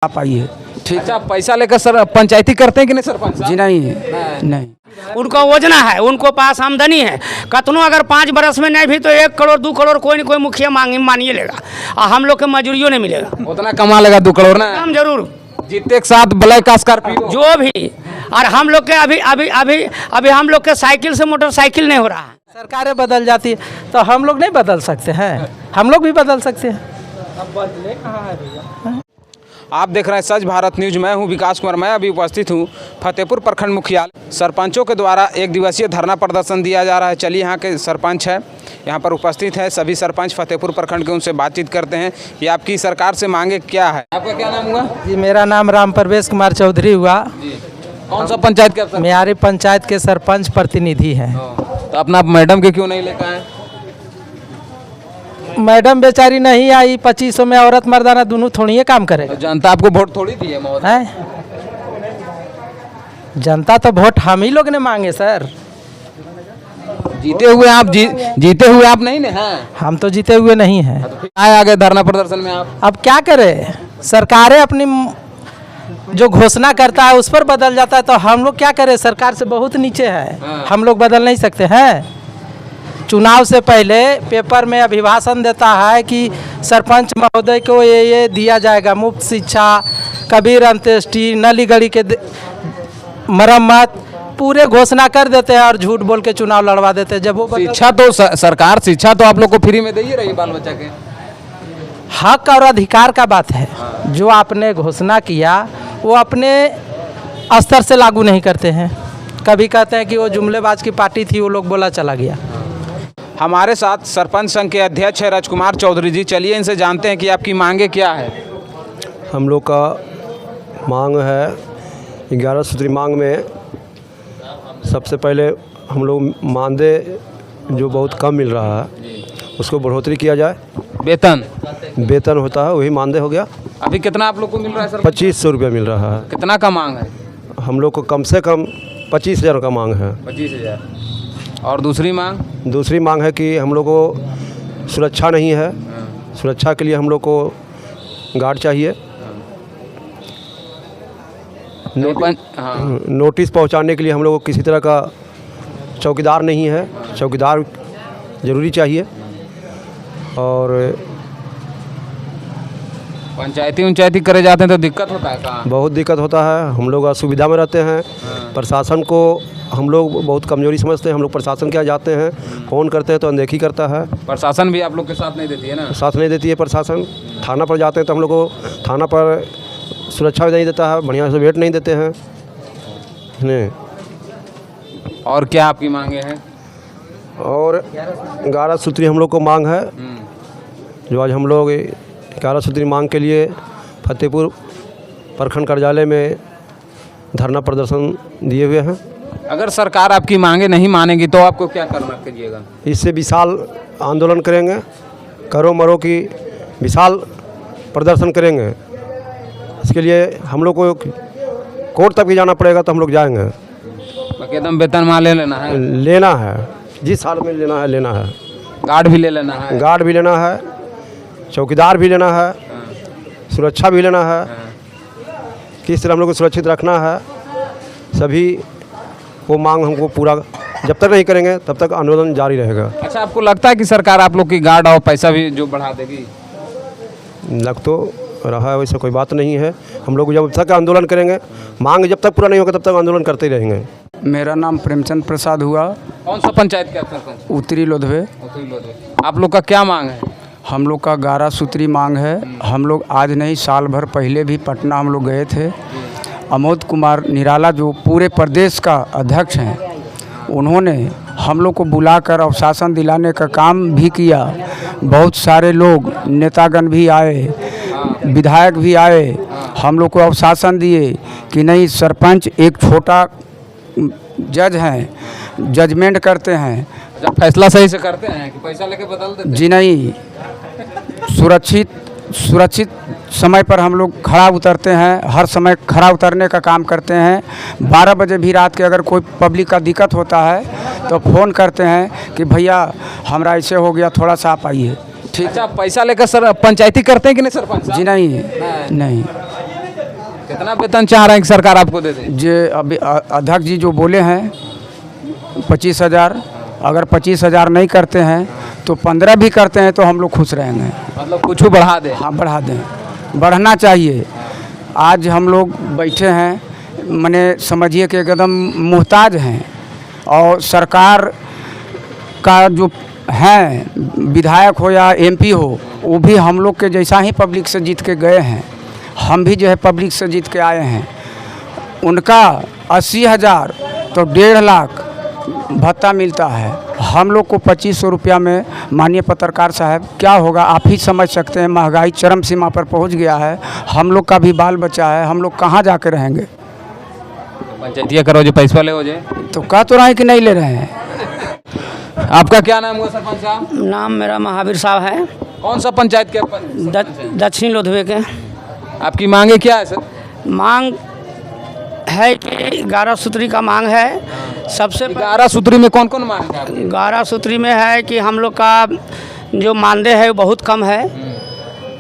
आप आइए। ठीक। अच्छा, पैसा लेकर सर पंचायती करते हैं कि नहीं सरपंच? जी नहीं। उनको योजना है, उनको पास आमदनी है। कतनों अगर 5 बरस में नहीं भी तो 1 करोड़ 2 करोड़ कोई न कोई मुखिया मानिए लेगा, और हम लोग के मजूरियों नहीं मिलेगा। उतना कमा लेगा 2 करोड़ ना? हम जरूर जीते के साथ ब्लैक का स्कॉर्पियो जो भी। और हम लोग के अभी हम लोग के साइकिल से मोटरसाइकिल नहीं हो रहा है। सरकारें बदल जाती है तो हम लोग नहीं बदल सकते हैं, हम लोग भी बदल सकते हैं। अब बदले कहाँ है भैया? आप देख रहे हैं सच भारत न्यूज। मैं हूं विकास कुमार। मैं अभी उपस्थित हूं फतेहपुर प्रखंड मुख्यालय। सरपंचों के द्वारा 1 दिवसीय धरना प्रदर्शन दिया जा रहा है। चलिए यहाँ के सरपंच है, यहाँ पर उपस्थित है सभी सरपंच फतेहपुर प्रखंड के, उनसे बातचीत करते हैं कि आपकी सरकार से मांगे क्या है। आपका क्या नाम हुआ? जी, मेरा नाम राम प्रवेश कुमार चौधरी हुआ। कौन सा पंचायत का? मेरी पंचायत के सरपंच प्रतिनिधि हैं। तो अपना मैडम के क्यों नहीं लेकर आए? मैडम बेचारी नहीं आई। 2500 में औरत मर्दाना दोनों थोड़ी ही काम करे। तो जनता आपको वोट थोड़ी दी है महोदय? जनता तो वोट हम ही लोग ने मांगे सर। जीते हुए आप नहीं ने? हाँ। हम तो जीते हुए नहीं हैं। तो फिर आए आगे धरना प्रदर्शन में आप? अब क्या करें, सरकारें अपनी जो घोषणा करता है उस पर बदल जाता है, तो हम लोग क्या करें? सरकार से बहुत नीचे है। हाँ। हम लोग बदल नहीं सकते हैं। चुनाव से पहले पेपर में अभिभाषण देता है कि सरपंच महोदय को ये दिया जाएगा, मुफ्त शिक्षा, कबीर अंत्येष्टि, नली गली के मरम्मत, पूरे घोषणा कर देते हैं और झूठ बोल के चुनाव लड़वा देते हैं। जब वो शिक्षा तो सरकार शिक्षा तो आप लोग को फ्री में दे ही रही बाल बच्चा के। हक और अधिकार का बात है। जो आपने घोषणा किया वो अपने स्तर से लागू नहीं करते हैं। कभी कहते हैं कि वो जुमलेबाज की पार्टी थी, वो लोग बोला चला गया। हमारे साथ सरपंच संघ के अध्यक्ष है राजकुमार चौधरी जी। चलिए इनसे जानते हैं कि आपकी मांगे क्या है। हम लोग का मांग है 11 सूत्री मांग में सबसे पहले हम लोग मानदेय जो बहुत कम मिल रहा है उसको बढ़ोतरी किया जाए। वेतन होता है वही मानदेय हो गया। अभी कितना आप लोग को मिल रहा है सर? 2500 रुपया मिल रहा है। कितना का मांग है? हम लोग को कम से कम 25,000 का मांग है। 25,000। और दूसरी मांग है कि हम लोग को सुरक्षा नहीं है। सुरक्षा के लिए हम लोग को गार्ड चाहिए। नोटिस पहुंचाने के लिए हम लोग को किसी तरह का चौकीदार नहीं है। चौकीदार ज़रूरी चाहिए। और पंचायती करे जाते हैं तो दिक्कत होता है कहाँ? बहुत दिक्कत होता है। हम लोग असुविधा में रहते हैं। प्रशासन को हम लोग बहुत कमजोरी समझते हैं। हम लोग प्रशासन क्या जाते हैं, फ़ोन करते हैं तो अनदेखी करता है। प्रशासन भी आप लोग के साथ नहीं देती है ना? साथ नहीं देती है प्रशासन। थाना पर जाते हैं तो हम लोग को थाना पर सुरक्षा भी नहीं देता है, बढ़िया से वेट नहीं देते हैं। नहीं। और क्या आपकी मांगे हैं? और 11 सूत्री हम लोग को मांग है। जो आज हम लोग 11 सूत्री मांग के लिए फतेहपुर प्रखंड कार्यालय में धरना प्रदर्शन दिए हुए हैं। अगर सरकार आपकी मांगे नहीं मानेगी तो आपको क्या करना कीजिएगा? इससे विशाल आंदोलन करेंगे, करो मरो की विशाल प्रदर्शन करेंगे। इसके लिए हम लोग को कोर्ट तक भी जाना पड़ेगा तो हम लोग जाएंगे। एकदम वेतन मान लेना है। जिस साल में लेना है। गार्ड भी लेना है। चौकीदार भी लेना है। सुरक्षा भी लेना है। किस तरह हम लोग को सुरक्षित रखना है, सभी वो मांग हमको पूरा जब तक नहीं करेंगे तब तक आंदोलन जारी रहेगा। अच्छा, आपको लगता है कि सरकार आप लोग की गार्ड और पैसा भी जो बढ़ा देगी? लग तो रहा है, वैसा कोई बात नहीं है। हम लोग जब तक आंदोलन करेंगे, मांग जब तक पूरा नहीं होगा तब तक आंदोलन करते ही रहेंगे। मेरा नाम प्रेमचंद प्रसाद हुआ। कौन सा पंचायत का सरपंच? उत्तरी लोधवे। आप लोग का क्या मांग है? हम लोग का 11 सूत्री मांग है। हम लोग आज नहीं, साल भर पहले भी पटना हम लोग गए थे। अमोद कुमार निराला जो पूरे प्रदेश का अध्यक्ष हैं, उन्होंने हम लोग को बुलाकर अवशासन दिलाने का काम भी किया। बहुत सारे लोग, नेतागण भी आए, विधायक भी आए, हम लोग को अवशासन दिए कि नहीं, सरपंच एक छोटा जज हैं, जजमेंट करते हैं, जब फैसला सही से करते हैं कि पैसा लेके बदल देते हैं? जी नहीं, सुरक्षित समय पर हम लोग खड़ा उतरते हैं। हर समय खड़ा उतरने का काम करते हैं। 12 बजे भी रात के अगर कोई पब्लिक का दिक्कत होता है तो फ़ोन करते हैं कि भैया हमारा ऐसे हो गया, थोड़ा सा आप आइए। ठीक। अच्छा, पैसा लेकर सर पंचायती करते हैं कि नहीं सरपंच? जी नहीं। कितना वेतन चाह रहे हैं कि सरकार आपको दे दे? जे अभी अध्यक्ष जी जो बोले हैं 25,000, अगर 25,000 नहीं करते हैं तो 15 भी करते हैं तो हम लोग खुश रहेंगे। मतलब कुछ बढ़ा दे। हाँ बढ़ा दें, बढ़ना चाहिए। आज हम लोग बैठे हैं, माने समझिए कि एकदम मुहताज हैं, और सरकार का जो है विधायक हो या एमपी हो, वो भी हम लोग के जैसा ही पब्लिक से जीत के गए हैं। हम भी जो है पब्लिक से जीत के आए हैं। उनका 80,000 तो 1.5 लाख भत्ता मिलता है, हम लोग को 2500 रुपया में। माननीय पत्रकार साहब, क्या होगा आप ही समझ सकते हैं। महंगाई चरम सीमा पर पहुंच गया है, हम लोग का भी बाल बच्चा है, हम लोग कहाँ जाके रहेंगे। पंचायतिया करो जो पैसा ले हो जाए। तो कह तो रहे हैं कि नहीं ले रहे हैं। आपका क्या नाम हुआ सरपंच साहब? नाम मेरा महावीर साहब है, कौन सा पंचायत के दक्षिण लोधवे के। आपकी मांगे क्या है सर? मांग है कि 11 सूत्री का मांग है। सबसे 11 सूत्री में कौन कौन मांग है आपकी? 11 सूत्री में है कि हम लोग का जो मानदेय है वो बहुत कम है,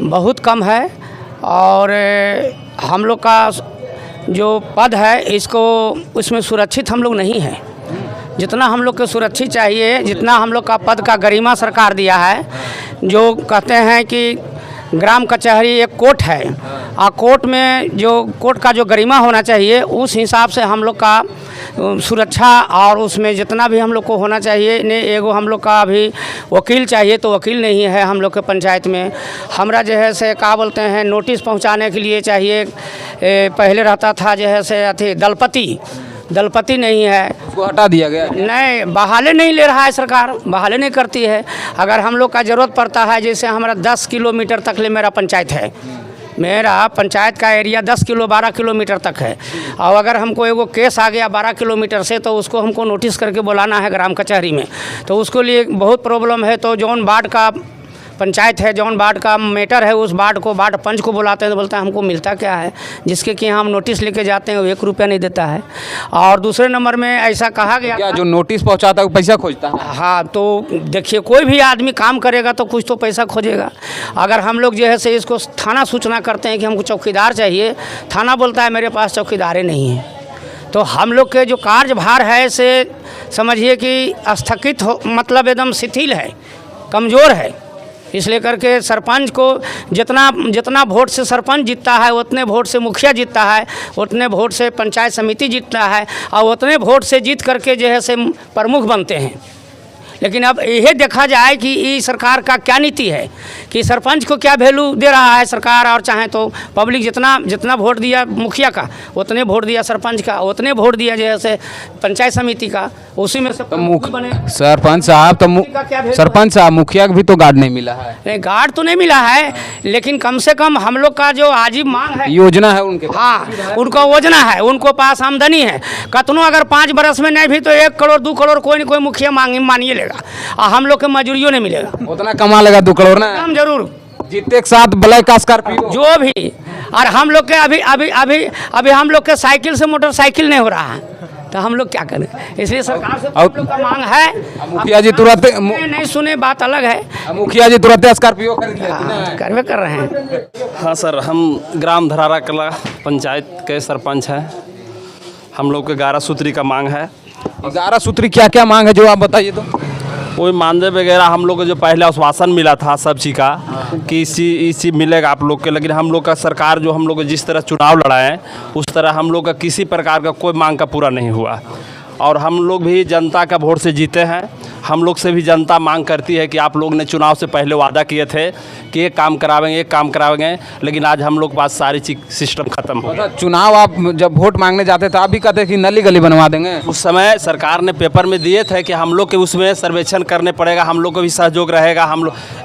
बहुत कम है। और हम लोग का जो पद है इसको उसमें सुरक्षित हम लोग नहीं हैं। जितना हम लोग को सुरक्षित चाहिए, जितना हम लोग का पद का गरिमा सरकार दिया है। जो कहते हैं कि ग्राम कचहरी एक कोर्ट है, और कोर्ट में जो कोर्ट का जो गरिमा होना चाहिए उस हिसाब से हम लोग का सुरक्षा और उसमें जितना भी हम लोग को होना चाहिए ने। एगो हम लोग का अभी वकील चाहिए, तो वकील नहीं है हम लोग के पंचायत में। हमरा जो है से क्या बोलते हैं, नोटिस पहुंचाने के लिए चाहिए। पहले रहता था जो है से अथी दलपति नहीं है, उसको हटा दिया गया। नहीं बहाले नहीं ले रहा है सरकार, बहाले नहीं करती है। अगर हम लोग का ज़रूरत पड़ता है, जैसे हमारा 10 किलोमीटर तक ले मेरा पंचायत है, मेरा पंचायत का एरिया 12 किलोमीटर तक है। और अगर हमको एगो केस आ गया 12 किलोमीटर से, तो उसको हमको नोटिस करके बुलाना है ग्राम कचहरी में, तो उसको लिए बहुत प्रॉब्लम है। तो जौन वार्ड का पंचायत है, जौन वार्ड का मैटर है, उस वार्ड को वार्ड पंच को बुलाते हैं तो बोलता है हमको मिलता क्या है, जिसके कि हम नोटिस लेके जाते हैं वो 1 रुपया नहीं देता है। और दूसरे नंबर में ऐसा कहा गया क्या जो नोटिस पहुंचाता है वो पैसा खोजता है? हाँ, तो देखिए कोई भी आदमी काम करेगा तो कुछ तो पैसा खोजेगा। अगर हम लोग जो है से इसको थाना सूचना करते हैं कि हमको चौकीदार चाहिए, थाना बोलता है मेरे पास चौकीदारे नहीं है। तो हम लोग के जो कार्यभार है से समझिए कि स्थगित हो, मतलब एकदम शिथिल है, कमज़ोर है। इसलिए करके सरपंच को जितना वोट से सरपंच जीतता है, उतने वोट से मुखिया जीतता है, उतने वोट से पंचायत समिति जीतता है, और उतने वोट से जीत करके जो है से प्रमुख बनते हैं। लेकिन अब यह देखा जाए कि ये सरकार का क्या नीति है, कि सरपंच को क्या वैल्यू दे रहा है सरकार। और चाहे तो पब्लिक जितना वोट दिया मुखिया का, उतने वोट दिया सरपंच का, उतने वोट दिया जैसे पंचायत समिति का, उसी में से बने। सरपंच साहब तो सरपंच साहब मुखिया को भी तो गार्ड नहीं मिला है। नहीं, गार्ड तो नहीं मिला है, लेकिन कम से कम हम लोग का जो आजीव मांग है, योजना है उनके। हाँ, उनको योजना है, उनको पास आमदनी है। कतनों अगर 5 बरस में नहीं भी तो 1 करोड़ 2 करोड़ कोई न कोई मुखिया मानिए लेगा, और हम लोग के मजूरियों नहीं मिलेगा। उतना कमा लेगा 2 करोड़ ना, हम जरूर जीते के साथ ब्लैक का स्कॉर्पियो जो भी। और हम लोग के अभी हम लोग के साइकिल से मोटरसाइकिल नहीं हो रहा है, तो हम लोग क्या करें। इसलिए सरकार से हम लोग का मांग है। मुखिया जी तुरंत नहीं सुने बात अलग है, मुखिया जी तुरंत स्कॉर्पियो खरीद लेती ना। करवे कर रहे हैं। हाँ सर, हम ग्राम धरारा कला पंचायत के सरपंच हैं। हम लोग के 11 सूत्री का मांग है। 11 सूत्री क्या क्या मांग है जो आप बताइए तो। वही मानदेय वगैरह हम लोग को जो पहले आश्वासन मिला था सब चीज़ का कि इसी मिलेगा आप लोग के, लेकिन हम लोग का सरकार जो हम लोग जिस तरह चुनाव लड़ाए उस तरह हम लोग का किसी प्रकार का कोई मांग का पूरा नहीं हुआ। और हम लोग भी जनता का वोट से जीते हैं। हम लोग से भी जनता मांग करती है कि आप लोग ने चुनाव से पहले वादा किए थे कि एक काम करावेंगे, लेकिन आज हम लोग के पास सारी चीज सिस्टम खत्म हो गया। चुनाव आप जब वोट मांगने जाते थे आप भी कहते कि नली गली बनवा देंगे। उस समय सरकार ने पेपर में दिए थे कि हम लोग के उसमें सर्वेक्षण करने पड़ेगा, हम लोग को भी सहयोग रहेगा,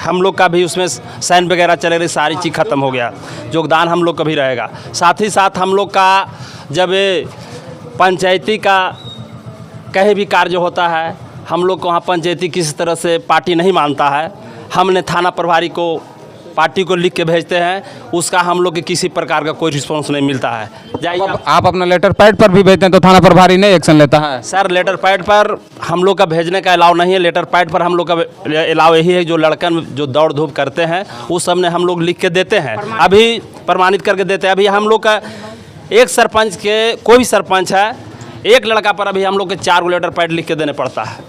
हम लोग का भी उसमें साइन वगैरह चलेगा, सारी चीज़ खत्म हो गया। योगदान हम लोग का भी रहेगा। साथ ही साथ हम लोग का जब पंचायती का कहीं भी कार्य होता है, हम लोग को वहाँ पंचायती किसी तरह से पार्टी नहीं मानता है। हमने थाना प्रभारी को पार्टी को लिख के भेजते हैं, उसका हम लोग के किसी प्रकार का कोई रिस्पांस नहीं मिलता है। जाइए आप अपना लेटर पैड पर भी भेजते हैं तो थाना प्रभारी नहीं एक्शन लेता है? सर, लेटर पैड पर हम लोग का भेजने का अलाउ नहीं है। लेटर पैड पर हम लोग का अलाउ यही है, जो लड़कन जो दौड़ धूप करते हैं उस सब ने हम लोग लिख के देते हैं, अभी प्रमाणित करके देते हैं। अभी हम लोग का एक सरपंच के कोई भी सरपंच है, एक लड़का पर अभी हम लोग के 4 लेटर पैड लिख के देने पड़ता है।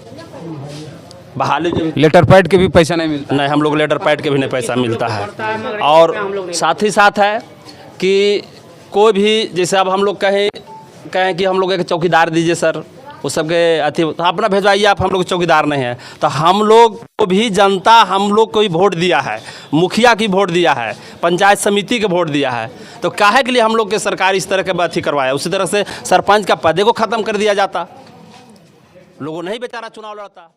बहाली जो लेटर पैड के भी पैसा नहीं मिलता। नहीं, हम लोग लेटर पैड के भी नहीं पैसा मिलता है। और साथ ही साथ है कि कोई भी जैसे अब हम लोग कहें कि हम लोग एक चौकीदार दीजिए सर, उस सबके अथी अपना भेजवाइए आप, हम लोग चौकीदार नहीं है। तो हम लोग को भी जनता हम लोग को ही वोट दिया है, मुखिया की वोट दिया है, पंचायत समिति के वोट दिया है, तो काहे के लिए हम लोग के सरकार इस तरह के अथी करवाया। उसी तरह से सरपंच का पदे को ख़त्म कर दिया जाता, लोगों नहीं बेचारा चुनाव लड़ता।